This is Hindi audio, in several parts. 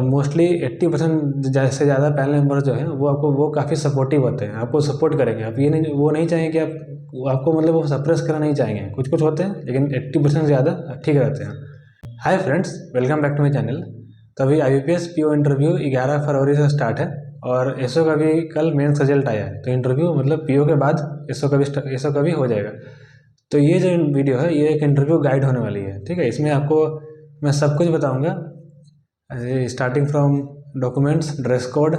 मोस्टली 80% से ज़्यादा पैनल मेंबर जो है वो काफ़ी सपोर्टिव होते हैं, आपको सपोर्ट करेंगे। आप ये नहीं, वो नहीं चाहेंगे कि आपको मतलब वो सप्रेस करना नहीं चाहेंगे। कुछ होते हैं लेकिन 80% ज़्यादा ठीक रहते हैं। Hi friends, welcome back to my channel. तो अभी IBPS PO इंटरव्यू 11 फरवरी से स्टार्ट है और एसओ का भी कल मेंस रिजल्ट आया है। तो इंटरव्यू मतलब PO के बाद एसओ का भी हो जाएगा। तो ये जो वीडियो है ये एक इंटरव्यू गाइड होने वाली है, ठीक है। इसमें आपको मैं सब कुछ बताऊंगा, starting from documents, dress code,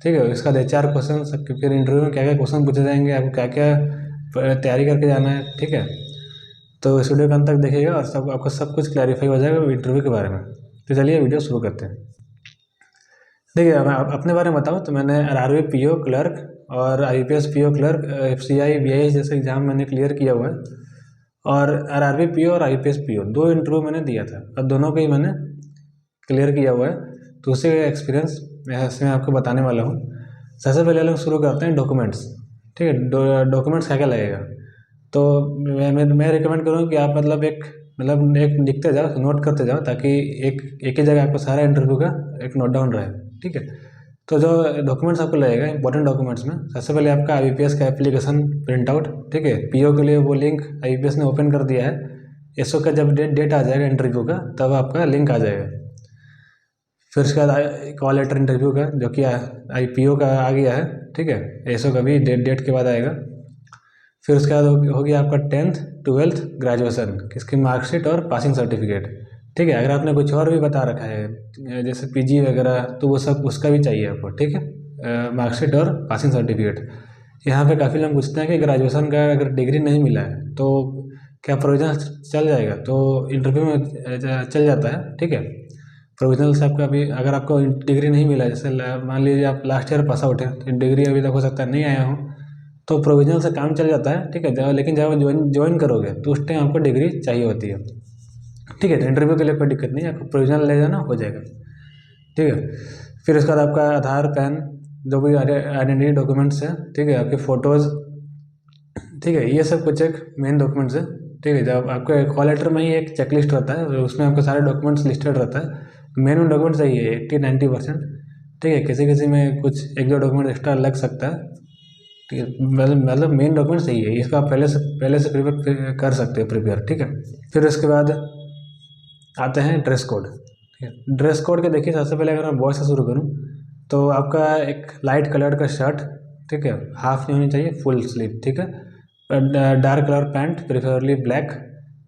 ठीक है, इसका 4 क्वेश्चन, फिर इंटरव्यू में क्या क्या क्वेश्चन पूछे जाएंगे, आपको क्या क्या तैयारी करके जाना है, ठीक है। तो इस वीडियो को अंत तक देखिएगा और आपको सब कुछ क्लैरिफाई हो जाएगा इंटरव्यू के बारे में। तो चलिए वीडियो शुरू करते हैं। देखिए, मैं अपने बारे में बताऊँ तो मैंने RRB PO क्लर्क और IBPS PO clerk, FCI BIS जैसे एग्ज़ाम मैंने क्लियर किया हुआ है। और RRB PO और IBPS PO 2 इंटरव्यू मैंने दिया था और दोनों को ही मैंने क्लियर किया हुआ है। तो उसी का एक्सपीरियंस मैं इसमें आपको बताने वाला हूँ। सबसे पहले हम शुरू करते हैं डॉक्यूमेंट्स, ठीक है। डॉक्यूमेंट्स क्या क्या लगेगा, तो मैं रिकमेंड करूँगा कि आप मतलब एक लिखते जाओ, नोट करते जाओ, ताकि एक ही जगह आपको सारा इंटरव्यू का एक नोट डाउन रहे, ठीक है। तो जो डॉक्यूमेंट्स आपको लगेगा इंपॉर्टेंट डॉक्यूमेंट्स में, सबसे पहले आपका IBPS का एप्लीकेशन प्रिंट आउट, ठीक है। PO के लिए वो लिंक IBPS ने ओपन कर दिया है। एसओ का जब डेट आ जाएगा इंटरव्यू का तब आपका लिंक आ जाएगा। फिर उसके बाद कॉल लेटर इंटरव्यू का, जो कि PO का आ गया है, ठीक है। एसओ का भी डेट के बाद आएगा। फिर उसके बाद हो गया आपका 10th 12th ग्रेजुएशन, किसकी मार्कशीट और पासिंग सर्टिफिकेट, ठीक है। अगर आपने कुछ और भी बता रखा है जैसे PG वगैरह, तो वो सब उसका भी चाहिए आपको, ठीक है। मार्कशीट और पासिंग सर्टिफिकेट। यहाँ पे काफ़ी लोग पूछते हैं कि ग्रेजुएशन का अगर डिग्री नहीं मिला है तो क्या प्रोविजनल चल जाएगा, तो इंटरव्यू में चल जाता है, ठीक है। प्रोविजनल से आपका अभी अगर आपको डिग्री नहीं मिला, जैसे मान लीजिए आप लास्ट ईयर पास आउट है, तो डिग्री अभी तक हो सकता है नहीं आया हो, तो प्रोविजनल से काम चल जाता है, ठीक है। लेकिन जब आप ज्वाइन करोगे तो उस टाइम आपको डिग्री चाहिए होती है, ठीक है। तो इंटरव्यू के लिए कोई दिक्कत नहीं है, आपको प्रोविजनल ले जाना हो जाएगा, ठीक है। फिर उसके बाद आपका आधार, पैन, जो भी आइडेंटिटी डॉक्यूमेंट्स हैं, ठीक है, आपके फ़ोटोज़, ठीक है, ये सब कुछ एक मेन डॉक्यूमेंट्स है, ठीक है। जब आपके कॉल लेटर में ही एक चेकलिस्ट रहता है, उसमें आपके सारे डॉक्यूमेंट्स लिस्टेड रहता है। मेन डॉक्यूमेंट्स सही है 80-90%, ठीक है। किसी में कुछ 1-2 डॉक्यूमेंट एक्स्ट्रा लग सकता है, ठीक है। मतलब मेन डॉक्यूमेंट सही है, इसका आप पहले से प्रिपेयर कर सकते हैं, प्रिपेयर, ठीक है। फिर उसके बाद आते हैं ड्रेस कोड, ठीक है। ड्रेस कोड के देखिए, सबसे पहले अगर मैं बॉयज़ से शुरू करूँ तो आपका एक लाइट कलर का शर्ट, ठीक है, हाफ नहीं होनी चाहिए, फुल स्लीव, ठीक है। Dark colour pant, preferably black,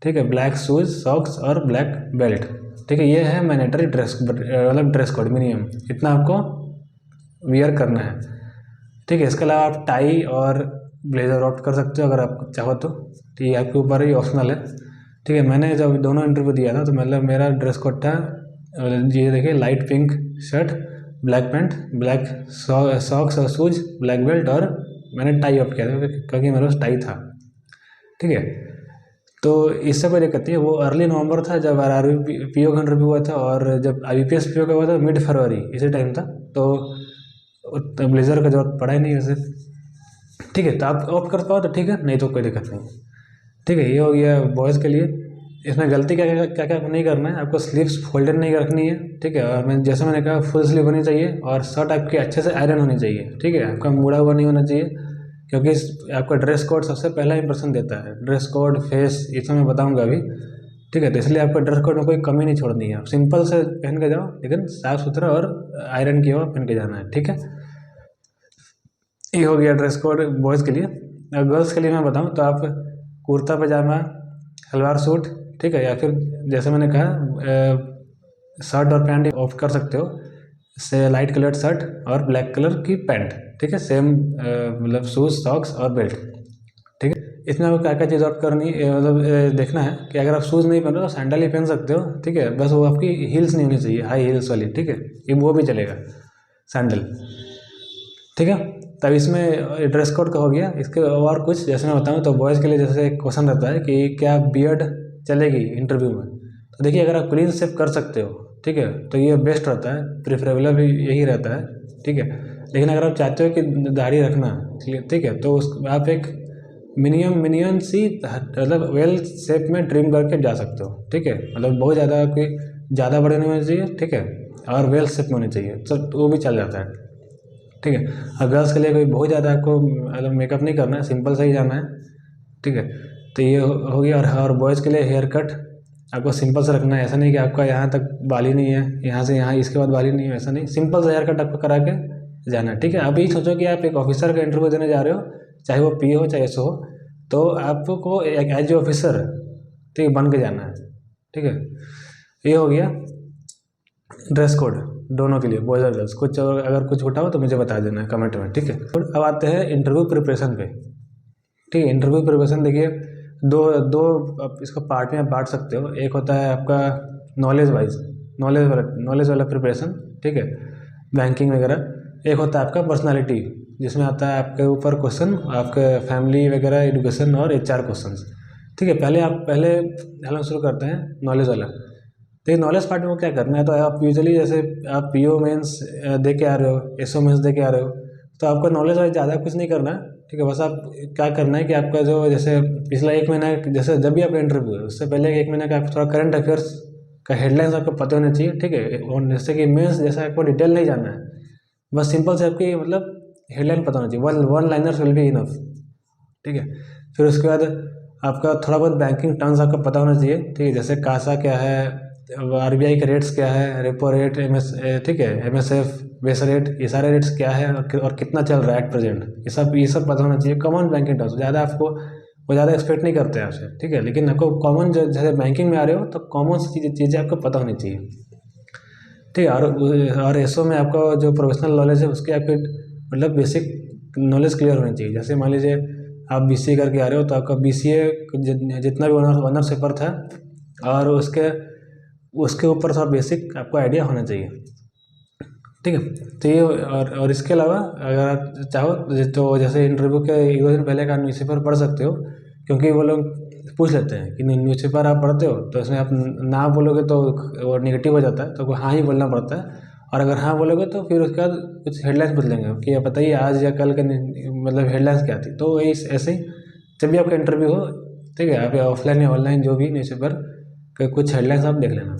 ठीक है। ब्लैक शूज़, सॉक्स और ब्लैक बेल्ट, ठीक है। ये है मैंडेटरी ड्रेस कोड, मिनिमम इतना आपको वियर करना है, ठीक है। इसके अलावा आप टाई और ब्लेजर ऑप्ट कर सकते हो अगर आप चाहो तो, ठीक है, आपके ऊपर ही ऑप्शनल है, ठीक है। मैंने जब दोनों इंटरव्यू दिया था तो मतलब मेरा ड्रेस कोड था, ये देखिए, light pink shirt, black pant, black socks और शूज, ब्लैक बेल्ट, और मैंने टाई ऑप्ट किया था क्योंकि मेरे पास टाई था, ठीक है। तो इससे कोई दिक्कत नहीं है। वो अर्ली नवंबर था जब RRB PO का इंटरव्यू हुआ था, और जब IBPS PO का हुआ था मिड फरवरी, इसी टाइम था। तो ब्लेजर का जरूरत पड़ा ही नहीं वैसे, ठीक है। तो आप ऑप्ट कर पाओ तो ठीक है, नहीं तो कोई दिक्कत नहीं, ठीक है। ये हो गया बॉयज़ के लिए। इसमें गलती क्या नहीं करना है, आपको स्लीव्स फोल्डेड नहीं रखनी है, ठीक है। और जैसे मैंने कहा फुल स्लीव होनी चाहिए, और शर्ट आपकी अच्छे से आयरन होनी चाहिए, ठीक है। आपका मुड़ा हुआ नहीं होना चाहिए, क्योंकि आपका ड्रेस कोड सबसे पहला इंप्रेशन देता है। ड्रेस कोड, फेस, ये सब मैं बताऊँगा अभी, ठीक है। तो इसलिए आपको ड्रेस कोड में कोई कमी नहीं छोड़नी है। आप सिंपल से पहन के जाओ, लेकिन साफ़ सुथरा और आयरन किया हुआ पहन के जाना है, ठीक है। ये हो गया ड्रेस कोड बॉयज़ के लिए। गर्ल्स के लिए मैं बताऊँ तो आप कुर्ता पजामा, सलवार सूट, ठीक है, या फिर जैसे मैंने कहा शर्ट और पैंट ऑप्ट कर सकते हो, से लाइट कलर्ड शर्ट और ब्लैक कलर की पैंट, ठीक है। सेम मतलब शूज़, सॉक्स और बेल्ट, ठीक है। इसमें आपको क्या क्या चीज़ ऑप्ट करनी, मतलब देखना है कि अगर आप शूज़ नहीं पहन रहे तो सैंडल ही पहन सकते हो, ठीक है। बस वो आपकी हील्स नहीं होनी चाहिए, हाई हील्स वाली, ठीक है, ये वो भी चलेगा सैंडल, ठीक है। तब इसमें ड्रेस कोड का हो गया। इसके और कुछ जैसे मैं बताऊँ तो बॉयज़ के लिए जैसे एक क्वेश्चन रहता है कि क्या बियर्ड चलेगी इंटरव्यू में, तो देखिए अगर आप क्लीन शेव कर सकते हो, ठीक है, तो ये बेस्ट रहता है, प्रेफरेबल भी यही रहता है, ठीक है। लेकिन अगर आप चाहते हो कि दाढ़ी रखना, ठीक है, तो आप एक मिनिमम सी मतलब वेल शेप में ट्रिम करके जा सकते हो, ठीक है। मतलब बहुत ज़्यादा कोई ज़्यादा बड़े नहीं होने चाहिए, ठीक है, और वेल शेप में होनी चाहिए, तो वो भी चल जाता है, ठीक है। और गर्ल्स के लिए कोई बहुत ज़्यादा आपको मतलब मेकअप नहीं करना है, सिंपल से ही जाना है, ठीक है। तो ये हो गया। और बॉयज़ के लिए हेयर कट आपको सिंपल से रखना है, ऐसा नहीं कि आपका यहाँ तक बाल ही नहीं है, यहाँ से यहाँ इसके बाद बाल ही नहीं है, ऐसा नहीं, सिंपल सा हेयर कट आपको करा के जाना है, ठीक है। अभी सोचो कि आप एक ऑफिसर का इंटरव्यू देने जा रहे हो, चाहे वो पी हो चाहे एस हो, तो आपको एक एज ए ऑफिसर, ठीक है, बन के जाना है, ठीक है। ये हो गया ड्रेस कोड दोनों के लिए, बॉयज़ और गर्ल्स। कुछ अगर कुछ छूटा हो तो मुझे बता देना है कमेंट में, ठीक है। अब आते हैं इंटरव्यू प्रिपरेशन पे, ठीक है। इंटरव्यू प्रिपरेशन देखिए, दो दो आप इसको पार्ट में आप बांट सकते हो। एक होता है आपका नॉलेज वाइज, नॉलेज वाला प्रिपरेशन, ठीक है, बैंकिंग वगैरह। एक होता है आपका पर्सनालिटी, जिसमें आता है आपके ऊपर क्वेश्चन, आपके फैमिली वगैरह, एजुकेशन और HR क्वेश्चंस, ठीक है। पहले हम शुरू करते हैं नॉलेज वाला। तो नॉलेज पार्ट में क्या करना है, तो आप यूजुअली जैसे आप PO मेंस दे के आ रहे हो, SO मेंस दे के आ रहे हो, तो आपका नॉलेज वाइज ज़्यादा कुछ नहीं करना है, ठीक है। बस आप क्या करना है कि आपका जो जैसे पिछला 1 महीना, जैसे जब भी आपका इंटरव्यू है उससे पहले 1 महीना का आप थोड़ा करंट अफेयर्स का हेडलाइंस आपको पता होना चाहिए, ठीक है। और जैसे कि मेंस जैसे आपको डिटेल नहीं जानना है, बस सिंपल से आपकी मतलब हेडलाइन पता होना चाहिए, one liners will be enough, ठीक है। फिर उसके बाद आपका थोड़ा बहुत बैंकिंग टर्म्स आपका पता होना चाहिए, ठीक है। जैसे कासा क्या है, RBI के रेट्स क्या है, रेपो रेट, ठीक है, MSF, बेस रेट, ये सारे रेट्स क्या है और कितना चल रहा है एट प्रेजेंट, ये सब पता होना चाहिए। कॉमन बैंकिंग टर्म्स ज़्यादा आपको वो ज़्यादा एक्सपेक्ट नहीं करते हैं आपसे, ठीक है। लेकिन आपको कॉमन जैसे बैंकिंग में आ रहे हो तो कॉमन चीज़ें आपको पता होनी चाहिए, ठीक है। और SO में आपका जो प्रोफेशनल नॉलेज है उसके आपके मतलब बेसिक नॉलेज क्लियर होनी चाहिए। जैसे मान लीजिए आप BCA करके आ रहे हो, तो आपका BCA जितना भी ऑनर्स पेपर था और उसके ऊपर थोड़ा बेसिक आपको आइडिया होना चाहिए, ठीक है। तो ये और इसके अलावा अगर आप चाहो तो जैसे इंटरव्यू के 1 दिन पहले का न्यूज़पेपर पढ़ सकते हो, क्योंकि वो लोग पूछ लेते हैं कि न्यूज़पेपर आप पढ़ते हो, तो इसमें आप ना बोलोगे तो वो नेगेटिव हो जाता है, तो हाँ ही बोलना पड़ता है। और अगर हाँ बोलोगे तो फिर उसके बाद कुछ हेडलाइंस पूछ लेंगे कि आप बताइए आज या कल के मतलब हेडलाइंस क्या थी। तो ऐसे ही जब भी आपका इंटरव्यू हो, ठीक है, आप ऑफलाइन या ऑनलाइन जो भी न्यूज़पेपर के कुछ हेडलाइंस आप देख लेना,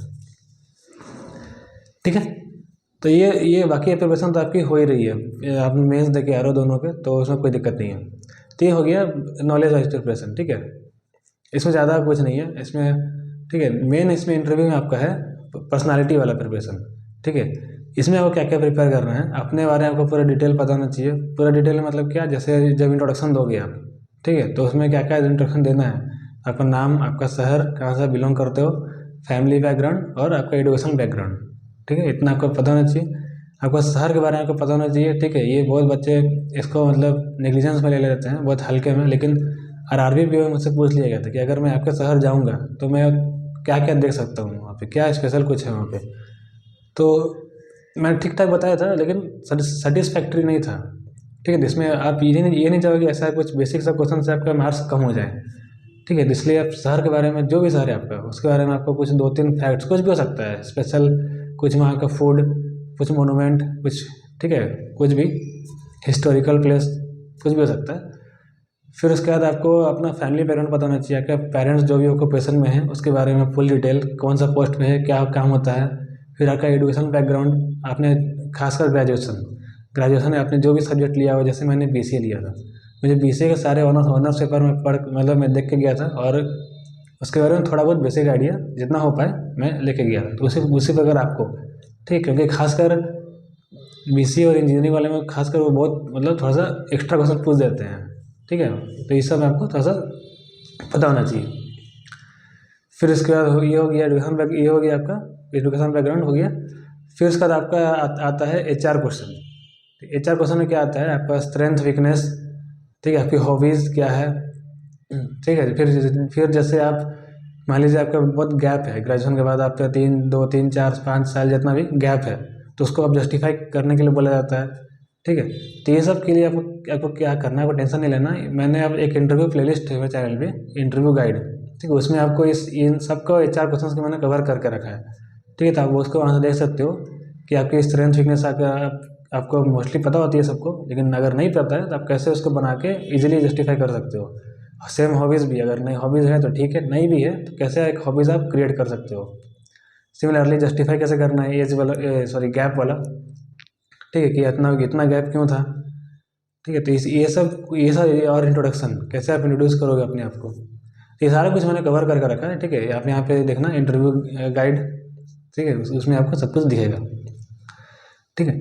ठीक है। तो ये बाकी प्रिपरेशन तो आपकी हो ही रही है, आप मेंस दे के आ रहे हो दोनों के, तो उसमें कोई दिक्कत नहीं है। तो ये हो गया नॉलेज वाइज प्रिपरेशन, ठीक है। इसमें ज़्यादा कुछ नहीं है इसमें, ठीक है। मेन इसमें इंटरव्यू में आपका है पर्सनालिटी वाला प्रिपरेशन, ठीक है। इसमें आपको क्या क्या प्रिपेयर करना है, अपने बारे में आपको पूरा डिटेल पता होना चाहिए। पूरा डिटेल मतलब क्या, जैसे जब इंट्रोडक्शन दोगे आप, ठीक है, तो उसमें क्या क्या इंट्रोडक्शन देना है, आपका नाम, आपका शहर, कहाँ से बिलोंग करते हो, फैमिली बैकग्राउंड और आपका एजुकेशन बैकग्राउंड, ठीक है, इतना आपको पता होना चाहिए। आपको शहर के बारे में आपको पता होना चाहिए, ठीक है। ये बहुत बच्चे इसको मतलब नेग्लिजेंस में ले लेते हैं, बहुत हल्के में, लेकिन RRB भी मुझसे पूछ लिया गया था कि अगर मैं आपके शहर जाऊँगा तो मैं क्या क्या देख सकता हूँ वहाँ पे, क्या स्पेशल कुछ है वहाँ पे। तो मैंने ठीक ठाक बताया था, लेकिन सेटिस्फैक्ट्री नहीं था, ठीक है। जिसमें आप ये नहीं चाहोगे ऐसा कुछ बेसिक सा क्वेश्चन से आपका मार्क्स कम हो जाए, ठीक है। इसलिए आप शहर के बारे में, जो भी शहर है आपका, उसके बारे में आपको कुछ 2-3 फैक्ट्स, कुछ भी हो सकता है स्पेशल, कुछ वहाँ का फूड, कुछ मोनूमेंट, कुछ, ठीक है, कुछ भी हिस्टोरिकल प्लेस, कुछ भी हो सकता है। फिर उसके बाद आपको अपना फैमिली बैकग्राउंड पता होना चाहिए, आपके पेरेंट्स जो भी ऑक्यूपेशन में है उसके बारे में फुल डिटेल, कौन सा पोस्ट पे है, क्या काम होता है। फिर आपका एजुकेशन बैकग्राउंड, आपने खासकर ग्रेजुएशन में आपने जो भी सब्जेक्ट लिया हो, जैसे मैंने BCA लिया था, मुझे BCA के सारे ऑनर्स पेपर में मतलब मैं देख के गया था, और उसके बारे में थोड़ा बहुत बेसिक आइडिया जितना हो पाए मैं लेके गया था। तो उसी पर अगर आपको, ठीक, क्योंकि खासकर BCA और इंजीनियरिंग वाले में खासकर वो बहुत मतलब थोड़ा सा एक्स्ट्रा क्वेश्चन पूछ देते हैं, ठीक है। तो इस सब आपको थोड़ा सा पता होना चाहिए। फिर इसके बाद ये हो गया ये हो गया आपका एजुकेशन बैकग्राउंड हो गया। फिर उसके बाद आपका आता है HR क्वेश्चन। HR क्वेश्चन में क्या आता है, आपका स्ट्रेंथ, वीकनेस, ठीक है, आपकी हॉबीज़ क्या है, ठीक है। फिर जैसे आप मान लीजिए आपका बहुत गैप है, ग्रेजुएशन के बाद आपका 2, 3, 4, 5 साल जितना भी गैप है, तो उसको आप जस्टिफाई करने के लिए बोला जाता है, ठीक है। तो ये सब के लिए आपको क्या करना है, आपको टेंशन नहीं लेना। मैंने अब एक इंटरव्यू प्लेलिस्ट है मेरे चैनल पे, इंटरव्यू गाइड, ठीक है, उसमें आपको इन सबको HR क्वेश्चन के मैंने कवर करके रखा है, ठीक है। तो आप उसको वहाँ से देख सकते हो कि आपकी स्ट्रेंथ, वीकनेस आपको मोस्टली पता होती है सबको, लेकिन अगर नहीं पता है तो आप कैसे उसको बना के ईजिली जस्टिफाई कर सकते हो। सेम हॉबीज़ भी, अगर नई हॉबीज़ है तो ठीक है, नहीं भी है तो कैसे एक हॉबीज़ आप क्रिएट कर सकते हो। सिमिलरली जस्टिफाई कैसे करना है एज वाला, सॉरी गैप वाला, ठीक है, कि इतना गैप क्यों था, ठीक है। तो ये सब और इंट्रोडक्शन कैसे आप इंट्रोड्यूस करोगे अपने आप को, ये सारा कुछ मैंने कवर करके रखा है, ठीक है। आप यहाँ पे देखना इंटरव्यू गाइड, ठीक है, उसमें आपको सब कुछ दिखेगा, ठीक है।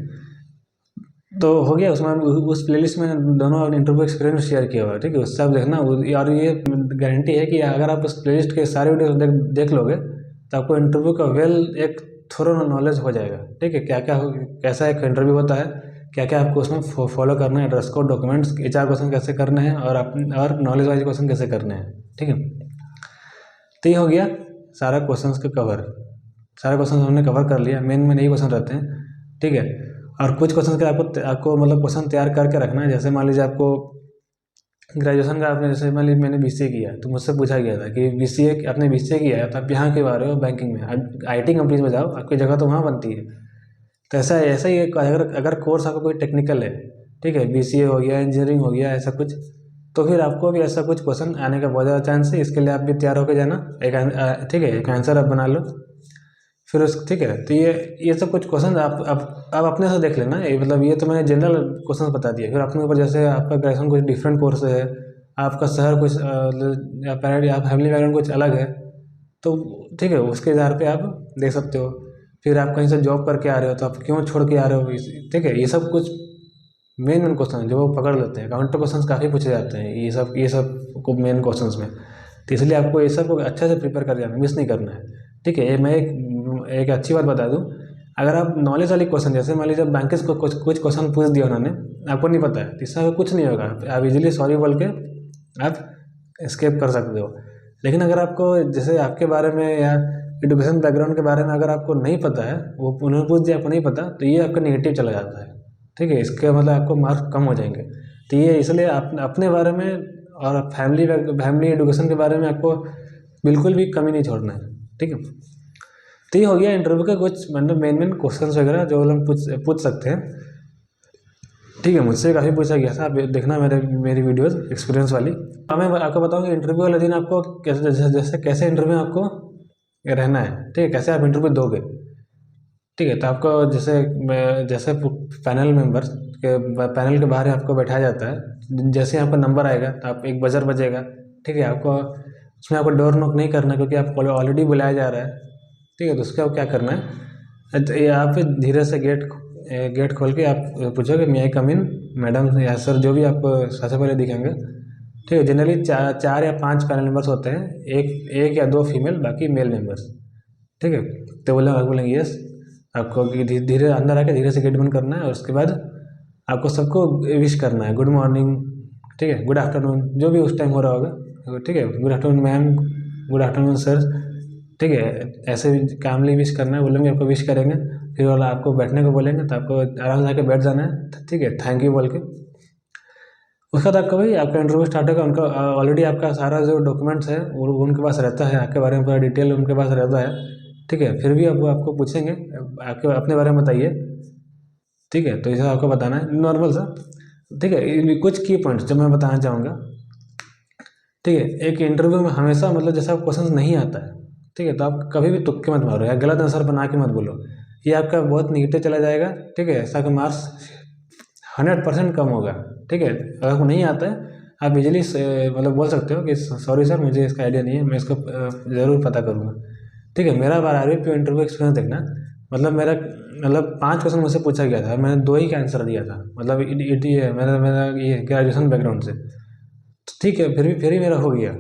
तो हो गया, उसमें उस प्लेलिस्ट में दोनों इंटरव्यू एक्सपीरियंस शेयर किया हुआ है, ठीक है, उससे आप देखना। और ये गारंटी है कि अगर आप उस प्लेलिस्ट के सारे वीडियो देख लोगे तो आपको इंटरव्यू का एक थोड़ा नॉलेज हो जाएगा, ठीक है। कैसा एक इंटरव्यू होता है, क्या क्या आपको उसमें फॉलो करना है, dress code, documents, HR question कैसे करने हैं, और नॉलेज वाइज क्वेश्चन कैसे करने हैं, ठीक है। तो ये हो गया सारा क्वेश्चंस का कवर, सारे क्वेश्चन हमने कवर कर लिया। मेन यही क्वेश्चन रहते हैं, ठीक है। और कुछ क्वेश्चन के आपको मतलब क्वेश्चन तैयार करके रखना है। जैसे मान लीजिए आपको ग्रेजुएशन का आपने, जैसे मान लीजिए मैंने BCA किया तो मुझसे पूछा गया था कि आपने BCA किया है तो आप यहाँ क्यों आ रहे हो बैंकिंग में, अब IT कंपनीज में जाओ, आपकी जगह तो वहाँ बनती है। तो ऐसा ही अगर कोर्स आपका कोई टेक्निकल है, ठीक है, BCA हो गया, इंजीनियरिंग हो गया, ऐसा कुछ, तो फिर आपको भी ऐसा कुछ क्वेश्चन आने का बहुत ज़्यादा चांस है। इसके लिए आप भी तैयार होकर जाना, ठीक है, एक आंसर आप बना लो, फिर ठीक है। तो ये सब कुछ क्वेश्चन आप अपने से देख लेना। ये मतलब ये तो मैंने जनरल क्वेश्चन बता दिए, फिर अपने ऊपर जैसे आपका ग्रेजुएशन कुछ डिफरेंट कोर्स है, आपका शहर कुछ या फैमिली बैकग्राउंड कुछ अलग है, तो ठीक है, उसके आधार पे आप देख सकते हो। फिर आप कहीं से जॉब करके आ रहे हो तो आप क्यों छोड़ के आ रहे हो, ठीक है। ये सब कुछ मेन क्वेश्चन जो वो पकड़ लेते हैं। काउंटर क्वेश्चन काफ़ी पूछे जाते हैं ये सब को मेन क्वेश्चन में, तो इसलिए आपको ये सब को अच्छे से प्रिपेयर कर जाना, मिस नहीं करना है, ठीक है। ये मैं एक अच्छी बात बता दूं, अगर आप नॉलेज वाली क्वेश्चन, जैसे मान लीजिए बैंकर्स को कुछ क्वेश्चन पूछ दिया उन्होंने, आपको नहीं पता है, तो इससे कुछ नहीं होगा, आप इजीली सॉरी बोल के आप स्केप कर सकते हो। लेकिन अगर आपको जैसे आपके बारे में या एजुकेशन बैकग्राउंड के बारे में अगर आपको नहीं पता है, वो उन्होंने पूछ दिया आपको नहीं पता, तो ये आपका नेगेटिव चला जाता है, ठीक है। इसके मतलब आपको मार्क्स कम हो जाएंगे। तो ये इसलिए आप अपने बारे में और फैमिली एजुकेशन के बारे में आपको बिल्कुल भी कमी नहीं छोड़ना है, ठीक है। तो ये हो गया इंटरव्यू के कुछ मतलब मेन क्वेश्चंस वगैरह जो लोग पूछ सकते हैं, ठीक है। मुझसे काफ़ी पूछा गया था, आप देखना मेरी वीडियोस एक्सपीरियंस वाली। अब मैं आपको बताऊँ कि इंटरव्यू वाले दिन आपको कैसे इंटरव्यू में आपको रहना है, ठीक है, कैसे आप इंटरव्यू दोगे, ठीक है। तो आपको जैसे पैनल मेंबर्स के पैनल के बाहर आपको बैठाया जाता है। जैसे आपका नंबर आएगा तो आप एक बजर बजेगा, ठीक है। आपको उसमें आपको डोर नॉक नहीं करना, क्योंकि आपको ऑलरेडी बुलाया जा रहा है, ठीक है। तो उसका क्या करना है, तो ये आप धीरे से गेट खोल के आप पूछोगे मे आई कम इन मैडम या सर, जो भी आपको सबसे पहले दिखेंगे, ठीक है। जनरली 4 या 5 पैनल मेंबर्स होते हैं, एक या 2 फीमेल, बाकी मेल मेंबर्स, ठीक है। तो बोलेंगे यस, आपको धीरे अंदर आके धीरे से गेट बंद करना है, और उसके बाद आपको सबको विश करना है, गुड मॉर्निंग, ठीक है, गुड आफ्टरनून, जो भी उस टाइम हो रहा होगा, ठीक है, good afternoon ma'am, good afternoon sir, ठीक है। ऐसे भी कामली विश करना है, बोलेंगे आपको विश करेंगे, फिर वाला आपको बैठने को बोलेंगे तो आपको आराम से आके बैठ जाना है, ठीक है, थैंक यू बोल के। उसके बाद आपका भाई आपका इंटरव्यू स्टार्ट होगा। उनका ऑलरेडी आपका सारा जो डॉक्यूमेंट्स है वो उनके पास रहता है, आपके बारे में पूरा डिटेल उनके पास रहता है, ठीक है। फिर भी आपको पूछेंगे आपके अपने बारे में बताइए, ठीक है। तो इसे आपको बताना है नॉर्मल सा, ठीक है। कुछ की पॉइंट्स जो मैं बताना चाहूँगा, ठीक है। एक इंटरव्यू में हमेशा मतलब जैसा क्वेश्चन नहीं आता है, ठीक है, तो आप कभी भी तुक्के मत मारो या गलत आंसर बना के मत बोलो, ये आपका बहुत निगेटिव चला जाएगा, ठीक है। ऐसा कि मार्क्स 100% कम होगा, ठीक है। अगर आपको नहीं आता है आप इजीली मतलब बोल सकते हो कि सॉरी सर, मुझे इसका आइडिया नहीं है, मैं इसको ज़रूर पता करूँगा, ठीक है। मेरा RRB इंटरव्यू एक्सपीरियंस देखना, मतलब 5 क्वेश्चन मुझसे पूछा गया था, मैंने 2 ही का आंसर दिया था, मतलब मेरा ये ग्रेजुएशन बैकग्राउंड से, ठीक है। फिर भी मेरा हो गया,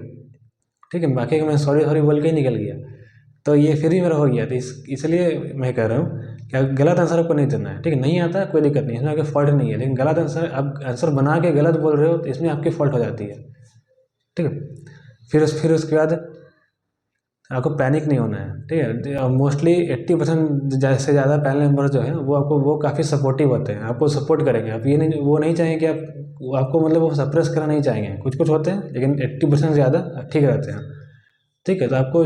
ठीक है। बाकी का मैं सॉरी सॉरी बोल के ही निकल गया, तो ये फिर भी मेरा हो गया। तो इसलिए मैं कह रहा हूँ कि गलत आंसर आपको नहीं देना है, ठीक है। नहीं आता है कोई दिक्कत नहीं, इसमें आपकी फॉल्ट नहीं है, लेकिन गलत आंसर आप आंसर बना के गलत बोल रहे हो तो इसमें आपकी फॉल्ट हो जाती है, ठीक है। फिर उसके बाद आपको पैनिक नहीं होना है, ठीक है। मोस्टली 80% से ज़्यादा पैनल मेंबर जो है वो काफ़ी सपोर्टिव होते हैं, आपको सपोर्ट करेंगे। आप वो नहीं चाहेंगे कि आपको मतलब वो सप्रेस करना नहीं चाहेंगे, कुछ होते हैं, लेकिन 80% ज़्यादा ठीक रहते हैं, ठीक है। तो आपको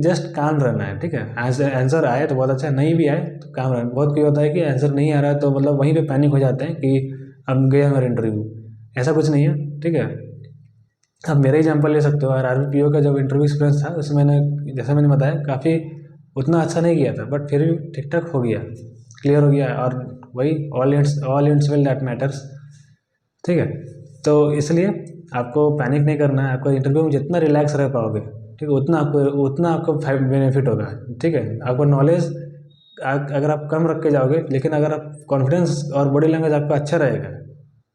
जस्ट काम रहना है, ठीक है। आंसर आए तो बहुत अच्छा, नहीं भी आए तो काम रहना। बहुत कोई होता है कि आंसर नहीं आ रहा है तो मतलब वहीं पे पैनिक हो जाते हैं कि अब गया मेरा इंटरव्यू, ऐसा कुछ नहीं है, ठीक है। आप मेरा एग्जांपल ले सकते हो। RRBPO का जब इंटरव्यू एक्सपीरियंस था उसमें जैसा मैंने बताया काफ़ी उतना अच्छा नहीं किया था, बट फिर भी ठीक ठाक हो गया, क्लियर हो गया। और वही ऑल इंट्स वेल दैट मैटर्स, ठीक है। तो इसलिए आपको पैनिक नहीं करना है। आपको इंटरव्यू में जितना रिलैक्स रह पाओगे, ठीक है, उतना आपको बेनिफिट होगा, ठीक है। आपको नॉलेज अगर आप कम रख के जाओगे, लेकिन अगर आप कॉन्फिडेंस और बॉडी लैंग्वेज आपका अच्छा रहेगा,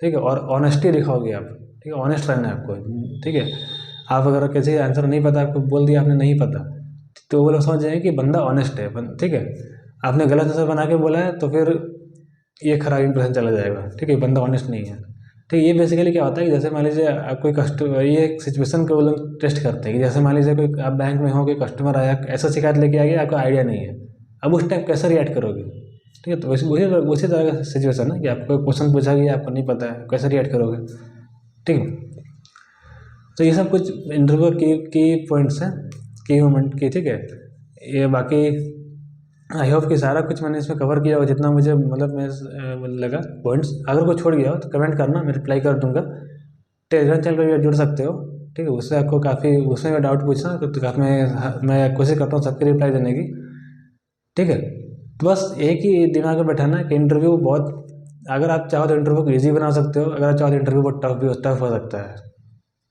ठीक है, और ऑनेस्टी दिखाओगे आप, ठीक है, ऑनेस्ट रहना है आपको, ठीक है। आप अगर किसी आंसर नहीं पता, आपको बोल दिया आपने नहीं पता, तो वो लोग समझ जाएंगे कि बंदा ऑनेस्ट है, ठीक है। आपने गलत आंसर बना के बोला है तो फिर ये खराब इंप्रेशन चला जाएगा, ठीक है, बंदा ऑनेस्ट नहीं है, ठीक है। ये बेसिकली क्या होता है कि जैसे मान लीजिए आप कोई कस्टमर, ये एक सिचुएशन को वो लोग टेस्ट करते हैं कि जैसे मान लीजिए कोई आप बैंक में हो, कोई कस्टमर आया ऐसा शिकायत लेके आ गया, आपको आइडिया नहीं है, अब उस टाइम कैसे रिएक्ट करोगे, ठीक है। तो उसी तरह का सिचुएशन है कि आपको क्वेश्चन पूछा गया, आपको नहीं पता है, कैसे रिएक्ट करोगे, ठीक है। तो ये सब कुछ इंटरव्यू की पॉइंट्स हैं, की मोमेंट की, ठीक है। ये बाकी आई होप कि सारा कुछ मैंने इसमें कवर किया हो, जितना मुझे मतलब मैं लगा पॉइंट्स। अगर कोई छूट गया हो तो कमेंट करना, मैं रिप्लाई कर दूंगा। टेलीग्राम चैनल पर भी जुड़ सकते हो, ठीक है, उससे आपको काफ़ी, उसमें भी डाउट पूछना तो काफ़ी मैं कोशिश करता हूँ सबके रिप्लाई देने की, ठीक है। तो बस एक ही दिमाग में बैठाना है कि इंटरव्यू बहुत, अगर आप चाहो तो इंटरव्यू को ईजी बना सकते हो, अगर आप चाहो तो इंटरव्यू बहुत टफ हो सकता है,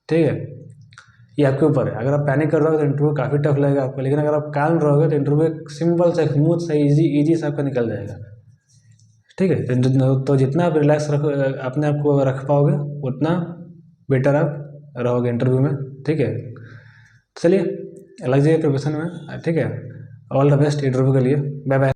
ठीक है। ये आपके ऊपर है। अगर आप पैनिक कर रहोगे तो इंटरव्यू काफ़ी टफ लगेगा आपको, लेकिन अगर आप काम रहोगे तो इंटरव्यू एक सिंपल से स्मूथ से इजी से आपका निकल जाएगा, ठीक है। तो जितना आप रिलैक्स अपने आप को रख पाओगे, उतना बेटर आप रहोगे इंटरव्यू में, ठीक है। चलिए लग जाइए प्रिपरेशन में, ठीक है। ऑल द बेस्ट इंटरव्यू के लिए। Bye bye.